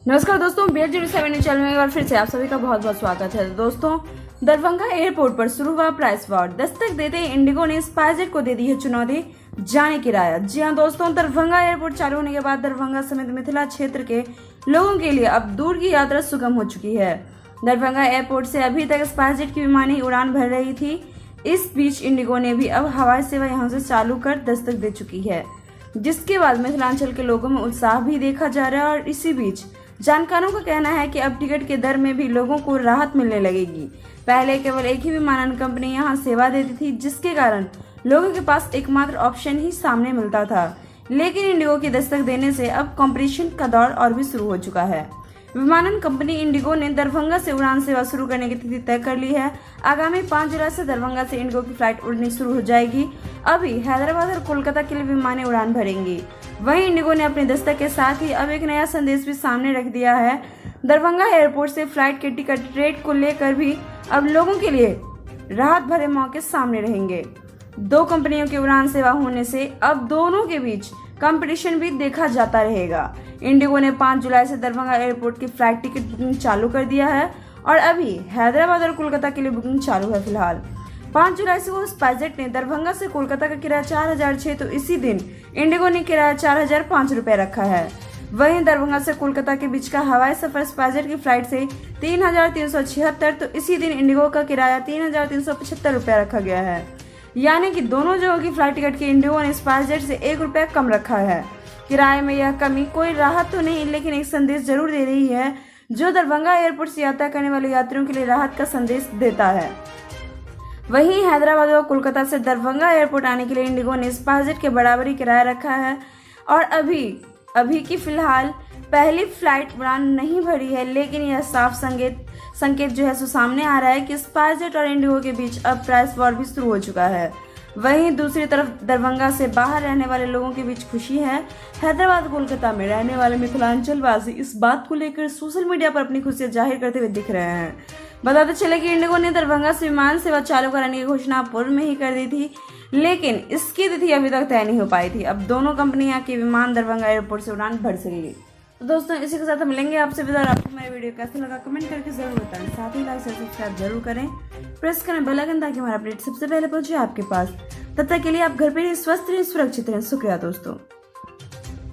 नमस्कार दोस्तों, BH07 channel में एक बार फिर से आप सभी का बहुत बहुत स्वागत है। दोस्तों, दरभंगा एयरपोर्ट पर शुरू हुआ प्राइस वॉर। दस्तक देते ही इंडिगो ने स्पाइसजेट को दे दी है चुनौती, जाने किराया। जी हां दोस्तों, दरभंगा एयरपोर्ट चालू होने के बाद दरभंगा समेत मिथिला क्षेत्र के लोगों के लिए अब दूर की यात्रा सुगम हो चुकी है। दरभंगा एयरपोर्ट से अभी तक स्पाइसजेट की विमानी उड़ान भर रही थी। इस बीच इंडिगो ने भी अब हवाई सेवा यहाँ से चालू कर दस्तक दे चुकी है, जिसके बाद मिथिलांचल के लोगों में उत्साह भी देखा जा रहा है। और इसी बीच जानकारों का कहना है कि अब टिकट के दर में भी लोगों को राहत मिलने लगेगी। पहले केवल एक ही विमानन कंपनी यहां सेवा देती थी, जिसके कारण लोगों के पास एकमात्र ऑप्शन ही सामने मिलता था। लेकिन इंडिगो की दस्तक देने से अब कंपटीशन का दौर और भी शुरू हो चुका है। विमानन कंपनी इंडिगो ने दरभंगा से उड़ान सेवा शुरू करने की तिथि तय कर ली है। आगामी 5 जुलाई से दरभंगा से इंडिगो की फ्लाइट उड़नी शुरू हो जाएगी। अभी हैदराबाद और कोलकाता के लिए विमानें उड़ान भरेंगी। वहीं इंडिगो ने अपनी दस्तक के साथ ही अब एक नया संदेश भी सामने रख दिया है। दरभंगा एयरपोर्ट से फ्लाइट के टिकट रेट को लेकर भी अब लोगों के लिए राहत भरे मौके सामने रहेंगे। दो कंपनियों की उड़ान सेवा होने से अब दोनों के बीच कंपटीशन भी देखा जाता रहेगा। इंडिगो ने 5 जुलाई से दरभंगा एयरपोर्ट की फ्लाइट टिकट बुकिंग चालू कर दिया है और अभी हैदराबाद और कोलकाता के लिए बुकिंग चालू है। फिलहाल 5 जुलाई से वो स्पाइसजेट ने दरभंगा से कोलकाता का किराया 4006 तो इसी दिन इंडिगो ने किराया 4005 रुपए रखा है। वहीं दरभंगा से कोलकाता के बीच का हवाई सफर स्पाइसजेट की फ्लाइट से 3376 तो इसी दिन इंडिगो का किराया 3375 रुपया रखा गया है। यानी कि दोनों जगहों की फ्लाइट टिकट की इंडिगो ने स्पाइसजेट से 1 रुपया कम रखा है। किराए में यह कमी कोई राहत तो नहीं, लेकिन एक संदेश जरूर दे रही है, जो दरभंगा एयरपोर्ट से यात्रा करने वाले यात्रियों के लिए राहत का संदेश देता है। वहीं हैदराबाद और कोलकाता से दरभंगा एयरपोर्ट आने के लिए इंडिगो ने स्पाइसजेट के बराबरी किराया रखा है और अभी की फिलहाल पहली फ्लाइट उड़ान नहीं भरी है, लेकिन यह साफ संकेत जो है सो सामने आ रहा है कि स्पाइसजेट और इंडिगो के बीच अब प्राइस वॉर भी शुरू हो चुका है। वहीं दूसरी तरफ दरभंगा से बाहर रहने वाले लोगों के बीच खुशी है। हैदराबाद कोलकाता में रहने वाले मिथिलांचल वासी इस बात को लेकर सोशल मीडिया पर अपनी खुशियां जाहिर करते हुए दिख रहे हैं। बताते चले कि इंडिगो ने दरभंगा से विमान सेवा चालू कराने की घोषणा पूर्व में ही कर दी थी, लेकिन इसकी तिथि अभी तक तय नहीं हो पाई थी। अब दोनों कंपनियां के विमान दरभंगा एयरपोर्ट से उड़ान भर सकेंगे। तो दोस्तों, इसी के साथ हम मिलेंगे आपसे विदा। आपको हमारी वीडियो कैसा लगा कमेंट करके जरूर बताएं। साथ ही लाइक सब्सक्राइब जरूर करें, प्रेस करें बेल आइकन ताकि हमारा अपडेट सबसे पहले पहुंचे आपके पास। तब तक के लिए आप घर पे रहिए, स्वस्थ रहिए, सुरक्षित रहें। शुक्रिया दोस्तों।